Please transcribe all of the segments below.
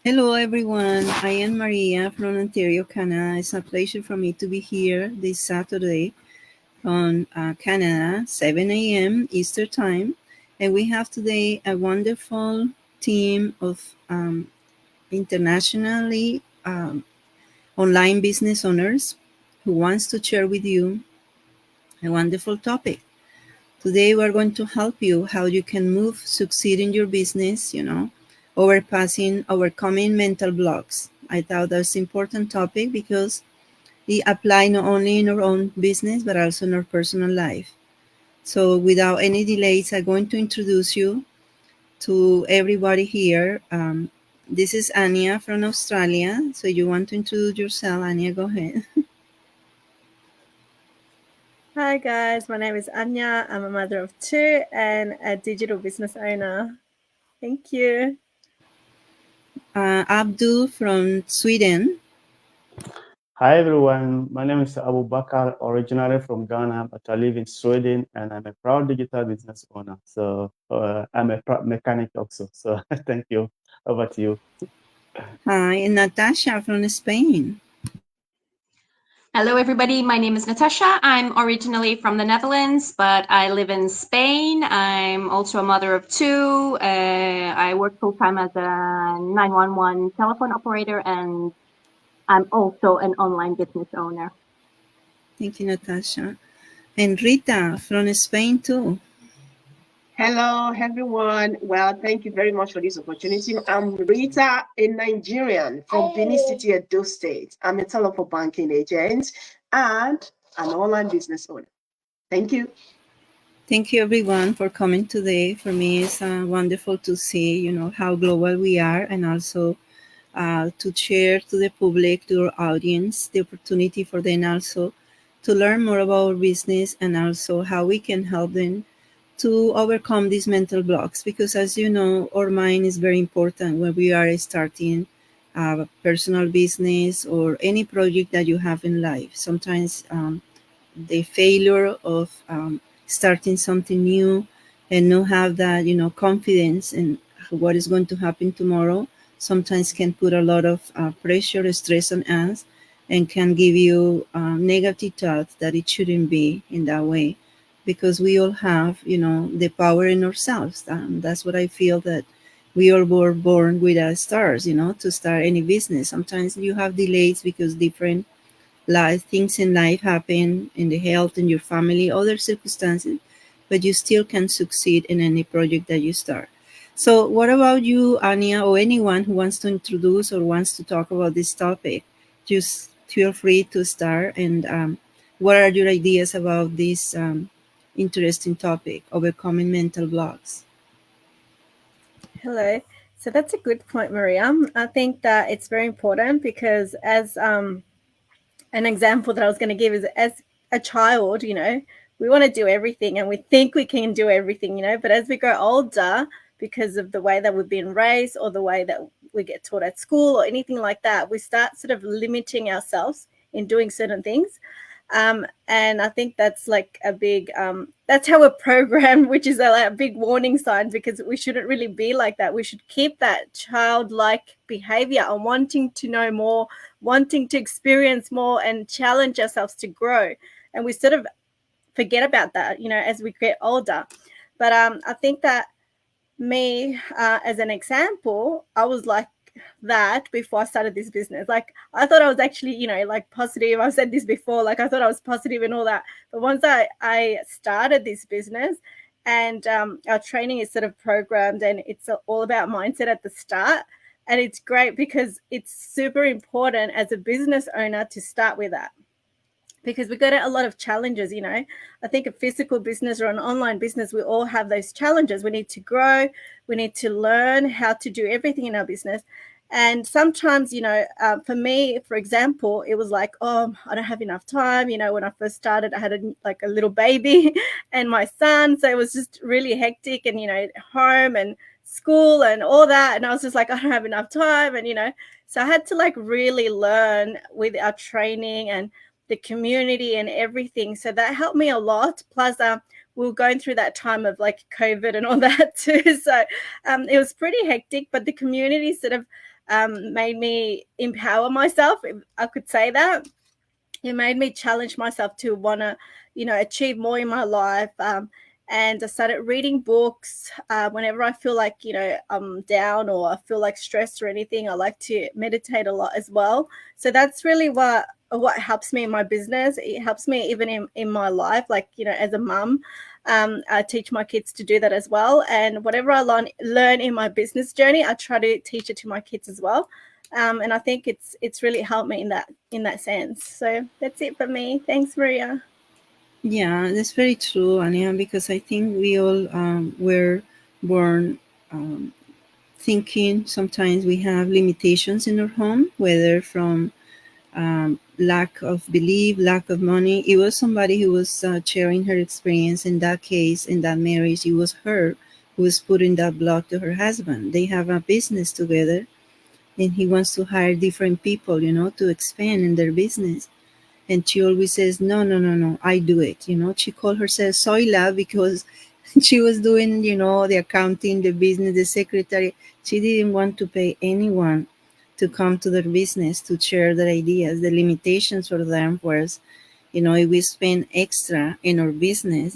Hello, everyone. I am Maria from Ontario, Canada. It's a pleasure for me to be here this Saturday on Canada, 7 a.m. Eastern Time. And we have today a wonderful team of internationally online business owners who wants to share with you a wonderful topic. Today, we're going to help you how you can succeed in your business, overcoming mental blocks. I thought that's an important topic because it apply not only in our own business, but also in our personal life. So without any delays, I'm going to introduce you to everybody here. This is Anya from Australia. So you want to introduce yourself, Anya? Go ahead. Hi guys, my name is Anya. I'm a mother of two and a digital business owner. Thank you. Abdul from Sweden. Hi everyone, my name is Abu Bakar, originally from Ghana, but I live in Sweden and I'm a proud digital business owner. So I'm a proud mechanic also. So thank you. Over to you. Hi, and Natasha from Spain. Hello, everybody. My name is Natasha. I'm originally from the Netherlands, but I live in Spain. I'm also a mother of two. I work full time as a 911 telephone operator, and I'm also an online business owner. Thank you, Natasha. And Rita from Spain too. Hello, everyone. Well, thank you very much for this opportunity. I'm Rita, a Nigerian from Benin City, Edo State. I'm a telephone banking agent and an online business owner. Thank you. Thank you, everyone, for coming today. For me, it's wonderful to see, how global we are, and also to share to the public, to our audience, the opportunity for them also to learn more about our business and also how we can help them to overcome these mental blocks. Because, as you know, our mind is very important when we are starting a personal business or any project that you have in life. Sometimes the failure of starting something new and not have that confidence in what is going to happen tomorrow sometimes can put a lot of pressure stress on us and can give you negative thoughts that it shouldn't be in that way because we all have the power in ourselves. That's what I feel, that we all were born with stars to start any business. Sometimes you have delays because different life things in life happen in the health in your family, other circumstances, but you still can succeed in any project that you start. So what about you, Anya, or anyone who wants to introduce or wants to talk about this topic? Just feel free to start. And what are your ideas about this interesting topic, overcoming mental blocks? Hello. So that's a good point, Maria. I think that it's very important because as an example that I was going to give is as a child, we want to do everything and we think we can do everything, but as we grow older, because of the way that we've been raised or the way that we get taught at school or anything like that, we start sort of limiting ourselves in doing certain things. And I think that's like a big, that's how we're programmed, which is a big warning sign because we shouldn't really be like that. We should keep that childlike behavior and wanting to know more, wanting to experience more and challenge ourselves to grow. And we sort of forget about that, as we get older. But I think that me, as an example, I was like that before I started this business. Like I thought I was actually, like positive. I've said this before, like I thought I was positive and all that. But once I started this business and our training is sort of programmed and it's all about mindset at the start. And it's great because it's super important as a business owner to start with that because we got a lot of challenges. I think a physical business or an online business, we all have those challenges. We need to grow, we need to learn how to do everything in our business. And sometimes, for me, for example, it was like, oh, I don't have enough time. When I first started, I had a little baby and my son, so it was just really hectic, and home and school and all that, and I was just like, I don't have enough time. And so I had to like really learn with our training and the community and everything. So that helped me a lot. Plus, we were going through that time of like COVID and all that too. So it was pretty hectic, but the community sort of made me empower myself, if I could say that. It made me challenge myself to want to, achieve more in my life. And I started reading books. Whenever I feel like, I'm down or I feel like stressed or anything, I like to meditate a lot as well. So that's really what helps me in my business. It helps me even in my life, like, as a mum. I teach my kids to do that as well. And whatever I learn in my business journey, I try to teach it to my kids as well. And I think it's really helped me in that sense. So that's it for me. Thanks, Maria. Yeah, that's very true, Anya, because I think we all were born thinking sometimes we have limitations in our home, whether from lack of belief, lack of money. It was somebody who was sharing her experience. In that case, in that marriage, it was her who was putting that block to her husband. They have a business together, and he wants to hire different people, to expand in their business. And she always says, no, no, no, no, I do it. She called herself Soila because she was doing, the accounting, the business, the secretary. She didn't want to pay anyone to come to their business to share their ideas. The limitations for them was, if we spend extra in our business,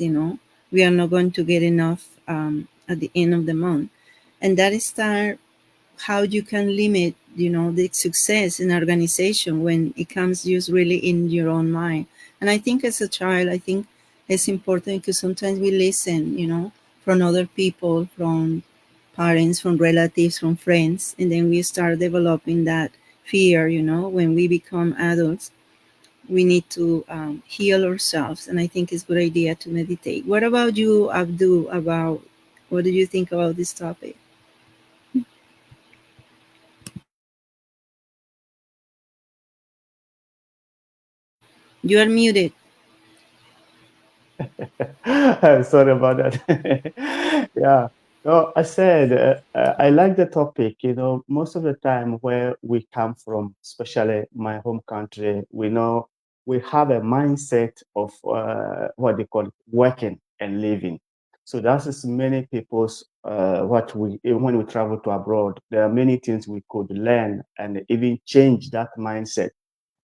we are not going to get enough at the end of the month. And that is how you can limit, the success in organization when it comes just really in your own mind. And I think as a child, I think it's important because sometimes we listen, from other people, from parents, from relatives, from friends, and then we start developing that fear, when we become adults. We need to heal ourselves, and I think it's a good idea to meditate. What about you, Abdul? What do you think about this topic? You are muted. Sorry about that. Yeah. No, I said I like the topic. Most of the time where we come from, especially my home country, we know we have a mindset of what they call working and living. So that's just many people's what we when we travel to abroad. There are many things we could learn and even change that mindset,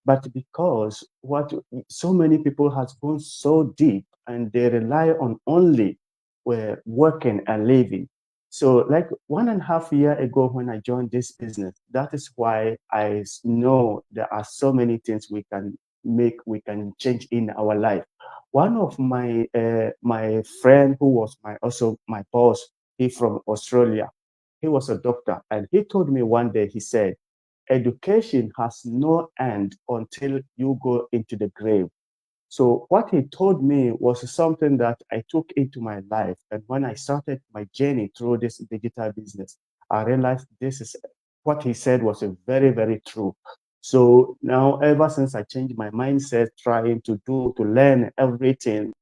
but because what so many people has gone so deep and they rely on only working and living. So like 1.5 year ago when I joined this business, that is why I know there are so many things we can change in our life. One of my friend who was also my boss, he from Australia, he was a doctor, and he told me one day, he said, education has no end until you go into the grave. So what he told me was something that I took into my life. And when I started my journey through this digital business, I realized this is what he said was a very, very true. So now, ever since I changed my mindset, trying to learn everything,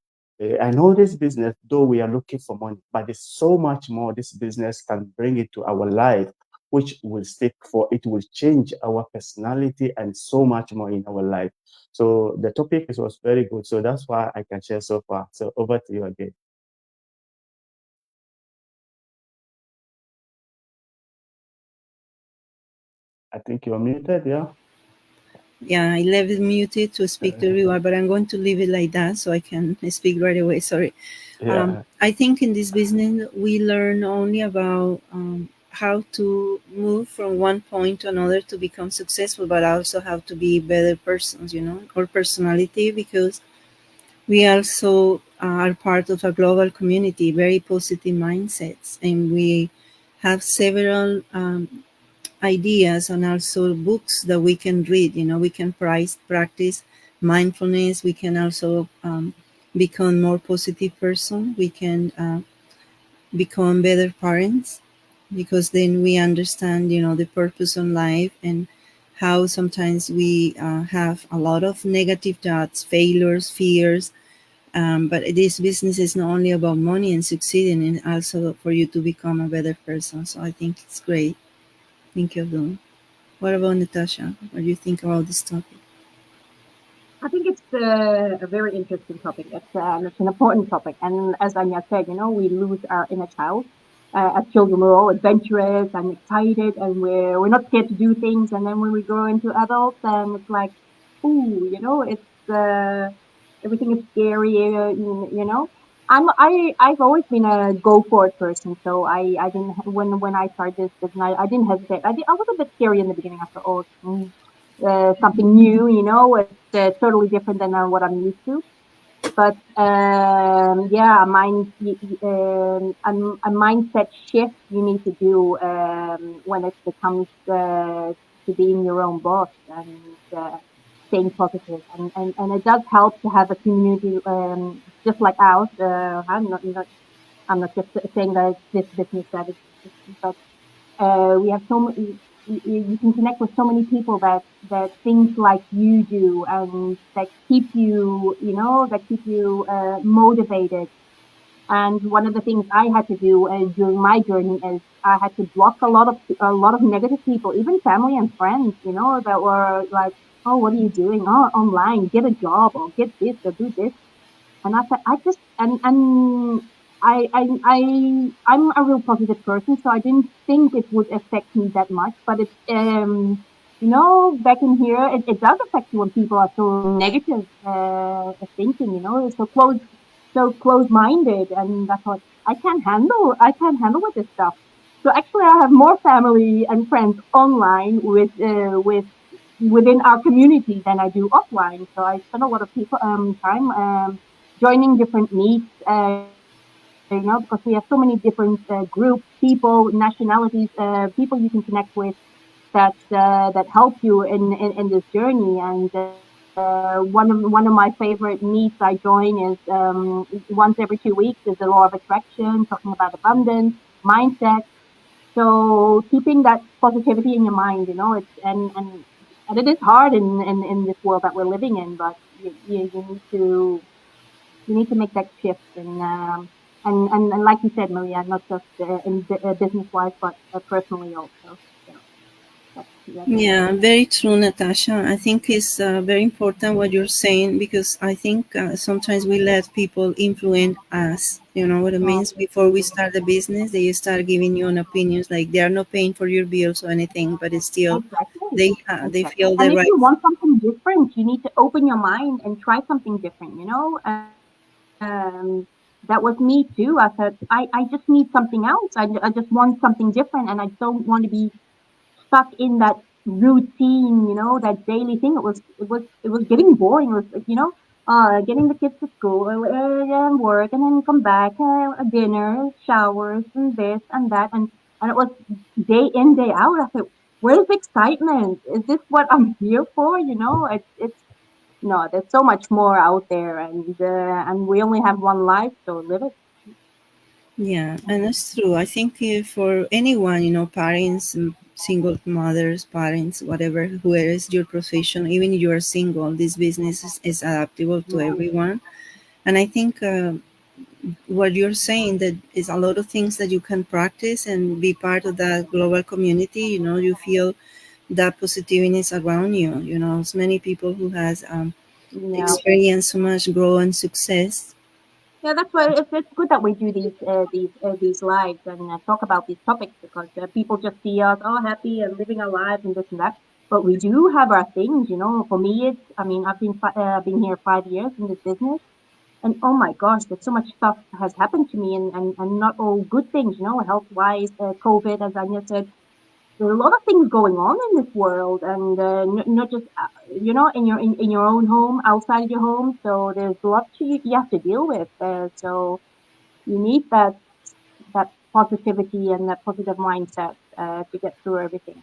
I know this business, though we are looking for money, but there's so much more this business can bring into our life, which will stick for it will change our personality and so much more in our life. So the topic was very good. So that's why I can share so far. So over to you again. I think you're muted, yeah? Yeah, I left it muted to speak to everyone, but I'm going to leave it like that so I can speak right away. Sorry. Yeah. I think in this business, we learn only about how to move from one point to another to become successful, but also how to be better persons, or personality, because we also are part of a global community, very positive mindsets, and we have several ideas and also books that we can read. We can practice mindfulness. We can also become more positive person. We can become better parents, because then we understand, the purpose on life, and how sometimes we have a lot of negative thoughts, failures, fears. But this business is not only about money and succeeding, and also for you to become a better person. So I think it's great. Thank you, Abdul. What about Natasha? What do you think about this topic? I think it's a very interesting topic. It's an important topic. And as Anya said, we lose our inner child. As children, we're all adventurous and excited, and we're not scared to do things. And then when we grow into adults, and it's like, ooh, it's everything is scary. I've always been a go for it person, so I didn't when I started this business, I didn't hesitate. I was a bit scary in the beginning. I thought, something new, it's totally different than what I'm used to. But yeah, a mindset shift you need to do when it becomes to being your own boss and staying positive. And it does help to have a community just like ours. I'm not just saying that it's this business that it's, but we have so many. You can connect with so many people that think like you do, and that keep you, motivated. And one of the things I had to do during my journey is I had to block a lot of negative people, even family and friends, that were like, "Oh, what are you doing? Oh, online, get a job, or get this, or do this." And I said, I just and I'm a real positive person, so I didn't think it would affect me that much. But it's back in here, it does affect you when people are so negative thinking, so close minded, and that's what I can't handle with this stuff. So actually, I have more family and friends online within our community than I do offline. So I spend a lot of people time joining different meets, because we have so many different groups, people, nationalities, people you can connect with that help you in this journey. And one of my favorite meets I join is once every 2 weeks is the law of attraction, talking about abundance, mindset. So keeping that positivity in your mind, it's and it is hard in this world that we're living in, but you need to make that shift and like you said, Maria, not just in business wise, but personally also. So that's Yeah, very true, Natasha. I think it's very important what you're saying, because I think sometimes we let people influence us. You know what it means? Before we start the business, they start giving you an opinions like they are not paying for your bills or anything, but it's still exactly. they feel And the if right. you want something different, you need to open your mind and try something different, that was me too. I said, I just need something else. I just want something different, and I don't want to be stuck in that routine, that daily thing. It was getting boring. It was like, getting the kids to school and work, and then come back, dinner, showers, and this and that, and it was day in, day out. I said, where's the excitement? Is this what I'm here for? It's no, there's so much more out there, and we only have one life, so live it. Yeah, and that's true. I think for anyone, parents, single mothers, parents, whatever, whoever is your profession, even if you are single, this business is adaptable to Yeah. everyone. And I think what you're saying, that is a lot of things that you can practice and be part of that global community. You feel that positiveness around you. As many people who has Yeah. experienced so much growth and success. Yeah, that's why it's good that we do these lives and talk about these topics, because people just see us all happy and living our lives and this and that, but we do have our things. For me, I've been here 5 years in this business, and oh my gosh, there's so much stuff has happened to me, and not all good things. Health wise, COVID, as Anya said, there are a lot of things going on in this world, and not just in your own home, outside of your home. So there's a lot you have to deal with. So you need that positivity and that positive mindset to get through everything.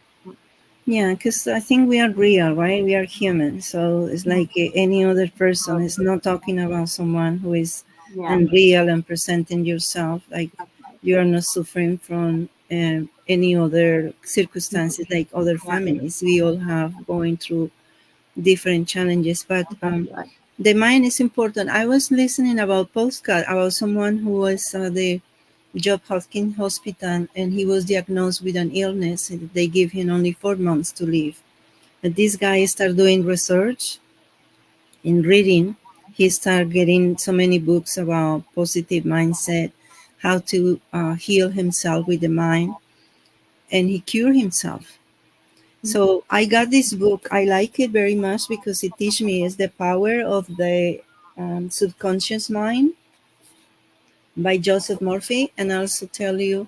Yeah, because I think we are real, right? We are human. So it's like any other person. It's not talking about someone who is Yeah, unreal and presenting yourself like that's right. you are not suffering from any other circumstances like other Yeah, families. We all have going through different challenges, but exactly right. the mind is important. I was listening about postcard about someone who was the Job Hopkins Hospital, and he was diagnosed with an illness, and they give him only 4 months to live. And this guy started doing research, in reading, he started getting so many books about positive mindset, how to heal himself with the mind, and he cured himself. So I got this book. I like it very much because it teaches me is the power of the subconscious mind by Joseph Murphy, and also tell you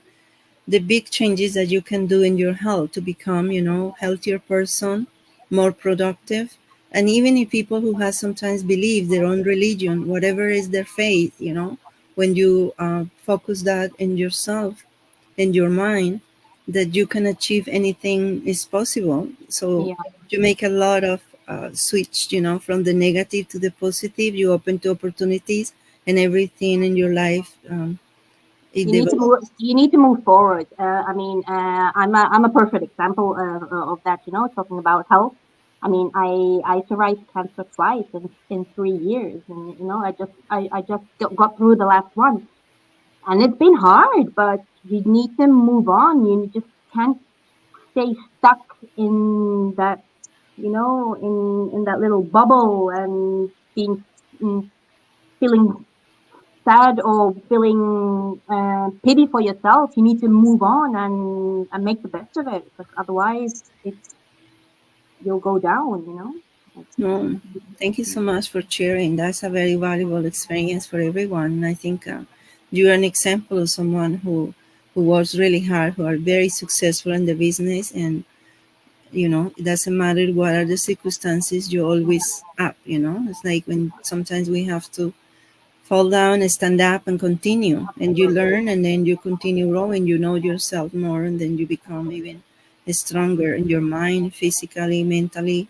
the big changes that you can do in your health to become, healthier person, more productive. And even if people who have sometimes believe their own religion, whatever is their faith, when you focus that in yourself, in your mind, that you can achieve anything is possible. So Yeah. you make a lot of switch, from the negative to the positive. You open to opportunities, and everything in your life it You need to develops. move. You need to move forward. I mean, I'm a perfect example of that. Talking about health. I mean, I survived cancer twice in 3 years, and I just got through the last one, and it's been hard. But you need to move on. You just can't stay stuck in that, in that little bubble and being feeling sad or feeling pity for yourself. You need to move on and make the best of it, because otherwise you'll go down. No, thank you so much for sharing. That's a very valuable experience for everyone. And I think you are an example of someone who works really hard, who are very successful in the business, and it doesn't matter what are the circumstances, you're always up. It's like when sometimes we have to fall down and stand up and continue, and you learn, and then you continue growing. You know yourself more, and then you become even stronger in your mind, physically, mentally,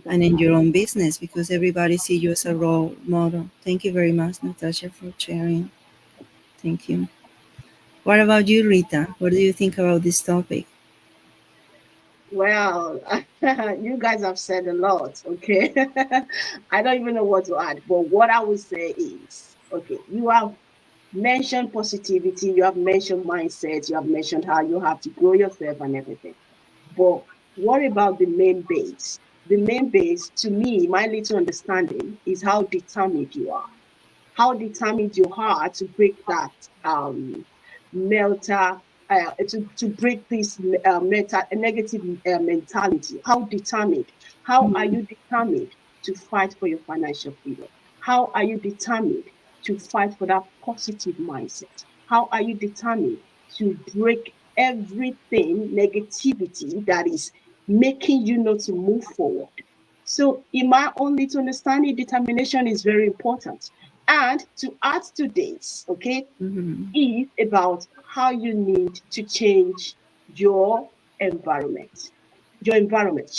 and in your own business, because everybody sees you as a role model. Thank you very much, Natasha, for sharing. Thank you. What about you, Rita? What do you think about this topic? Well, you guys have said a lot, okay? I don't even know what to add, but what I would say is, okay, you have mentioned positivity, you have mentioned mindset, you have mentioned how you have to grow yourself and everything. But what about the main base? The main base, to me, my little understanding, is how determined you are. How determined you are to break that melter, to break this negative mentality. How determined? How are you determined to fight for your financial freedom? How are you determined to fight for that positive mindset? How are you determined to break everything negativity that is making you not to move forward? So, in my own little understanding, determination is very important. And to add to this, okay, Mm-hmm. is about how you need to change your environment. Your environment.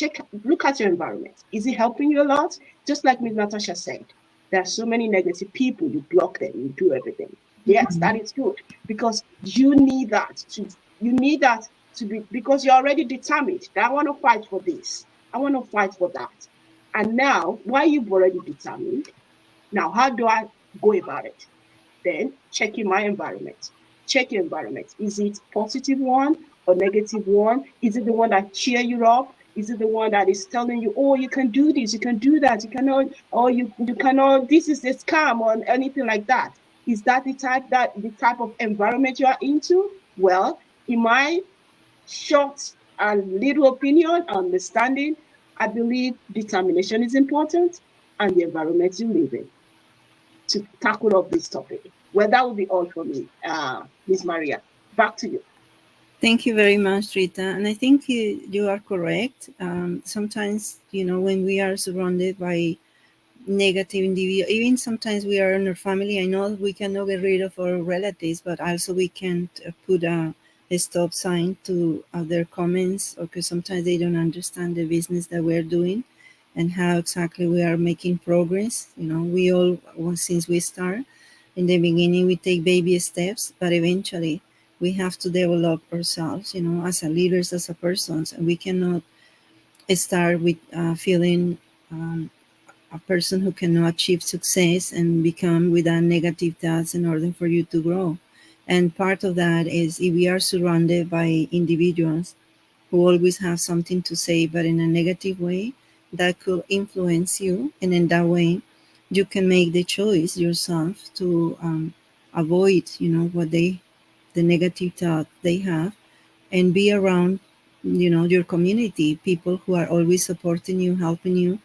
Look at your environment. Is it helping you a lot? Just like Ms. Natasha said, there are so many negative people, you block them, you do everything. Yes, that is good, because you need that to be, because you're already determined that I want to fight for this, I want to fight for that. And now, while you've already determined, now how do I go about it? Then checking my environment. Check your environment. Is it positive one or negative one? Is it the one that cheer you up? Is it the one that is telling you, oh, you can do this, you can do that, you cannot, or you cannot, this is a scam or anything like that? Is that the type of environment you are into? Well, in my short and little opinion, understanding, I believe determination is important and the environment you live in to tackle up this topic. Well, that would be all for me, Ms. Maria. Back to you. Thank you very much, Rita. And I think you are correct. Sometimes, when we are surrounded by negative individuals, even sometimes we are in our family. I know we cannot get rid of our relatives, but also we can't put a stop sign to their comments, because sometimes they don't understand the business that we're doing and how exactly we are making progress. We all, since we start in the beginning, we take baby steps, but eventually we have to develop ourselves, as a leaders, as a persons, and we cannot start with feeling a person who cannot achieve success and become with a negative thoughts in order for you to grow. And part of that is if we are surrounded by individuals who always have something to say, but in a negative way, that could influence you. And in that way, you can make the choice yourself to avoid, what the negative thought they have, and be around, your community, people who are always supporting you, helping you,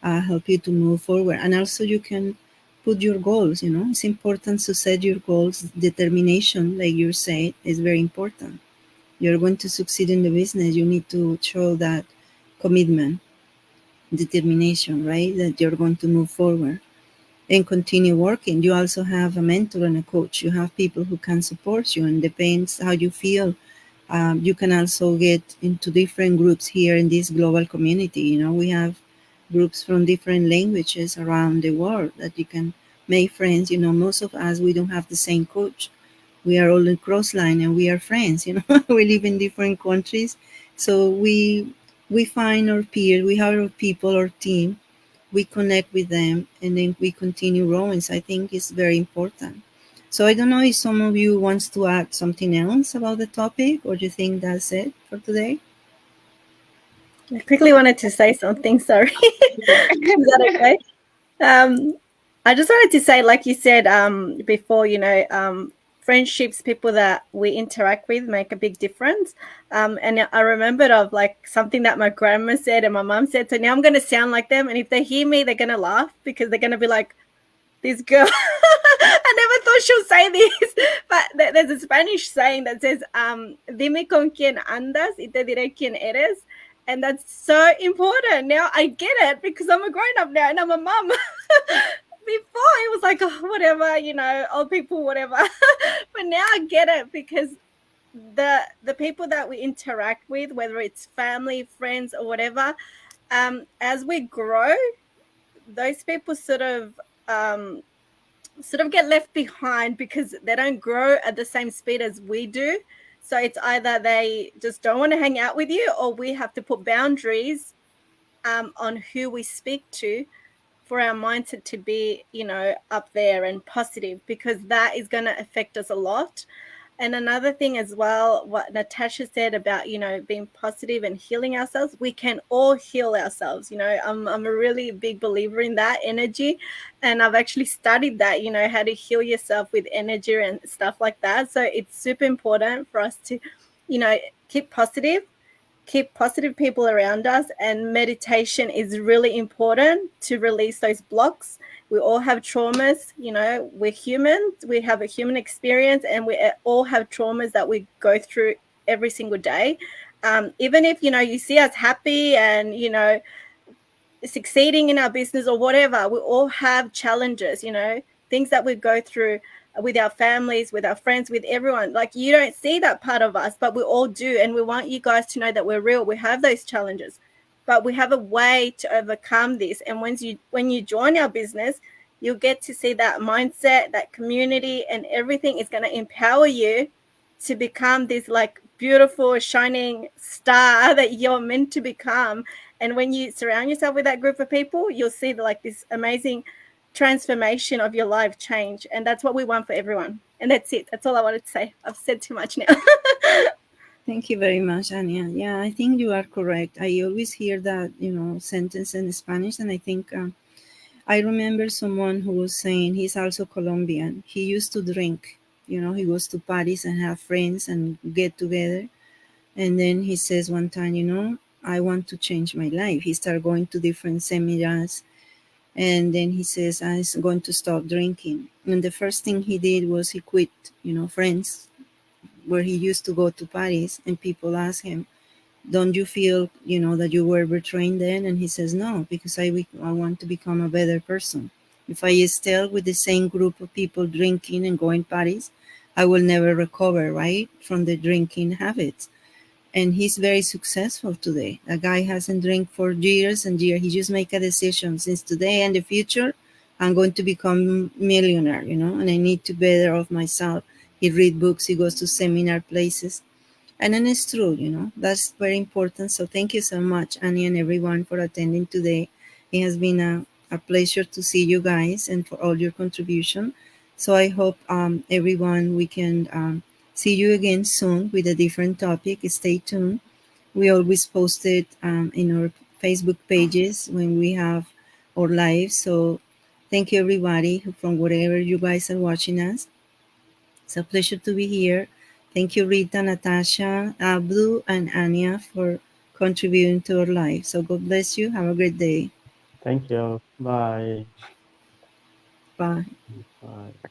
help you to move forward. And also you can put your goals. It's important to set your goals. Determination, like you said, is very important. You're going to succeed in the business, you need to show that commitment, determination, right? That you're going to move forward and continue working. You also have a mentor and a coach. You have people who can support you, and depends how you feel. You can also get into different groups here in this global community. We have groups from different languages around the world that you can make friends. Most of us, we don't have the same coach. We are all in cross line and we are friends. We live in different countries. So we find our peers, we have our people, our team, we connect with them, and then we continue growing. So I think it's very important. So I don't know if some of you wants to add something else about the topic, or do you think that's it for today? I quickly wanted to say something. Sorry. Is that okay? I just wanted to say, like you said before, friendships, people that we interact with make a big difference. And I remembered of like something that my grandma said and my mom said. So now I'm going to sound like them. And if they hear me, they're going to laugh because they're going to be like, this girl. I never thought she'll say this, but there's a Spanish saying that says, dime con quien andas y te diré quién eres. And that's so important. Now I get it because I'm a grown-up now and I'm a mum. Before it was like, oh, whatever, old people, whatever. But now I get it because the people that we interact with, whether it's family, friends, or whatever, as we grow, those people sort of get left behind because they don't grow at the same speed as we do. So it's either they just don't want to hang out with you, or we have to put boundaries on who we speak to for our mindset to be, up there and positive, because that is going to affect us a lot. And another thing as well, what Natasha said about, being positive and healing ourselves, we can all heal ourselves. I'm a really big believer in that energy. And I've actually studied that, how to heal yourself with energy and stuff like that. So it's super important for us to, keep positive people around us. And meditation is really important to release those blocks. We all have traumas, we're humans, we have a human experience, and we all have traumas that we go through every single day. Even if, you see us happy and, succeeding in our business or whatever, we all have challenges, things that we go through with our families, with our friends, with everyone. Like, you don't see that part of us, but we all do. And we want you guys to know that we're real. We have those challenges, but we have a way to overcome this. And when you join our business, you'll get to see that mindset, that community, and everything is going to empower you to become this like beautiful, shining star that you're meant to become. And when you surround yourself with that group of people, you'll see like this amazing transformation of your life change. And that's what we want for everyone. And that's it. That's all I wanted to say. I've said too much now. Thank you very much, Anya. Yeah, I think you are correct. I always hear that, sentence in Spanish, and I think I remember someone who was saying, he's also Colombian. He used to drink, he goes to parties and have friends and get together. And then he says one time, I want to change my life. He started going to different seminars. And then he says, I'm going to stop drinking. And the first thing he did was he quit, friends where he used to go to parties, and people ask him, don't you feel, that you were betrayed then? And he says, no, because I want to become a better person. If I stay with the same group of people drinking and going parties, I will never recover, right, from the drinking habits. And he's very successful today. A guy hasn't drank for years and years. He just make a decision, since today and the future, I'm going to become millionaire, and I need to better off myself. He read books, he goes to seminar places. And then it's true, that's very important. So thank you so much, Annie, and everyone, for attending today. It has been a pleasure to see you guys and for all your contribution. So I hope everyone, we can see you again soon with a different topic. Stay tuned. We always post it in our Facebook pages when we have our live. So Thank you, everybody, from wherever you guys are watching us. It's a pleasure to be here. Thank you, Rita, Natasha, Abdu, and Anya for contributing to our life. So God bless you. Have a great day. Thank you. Bye. Bye. Bye.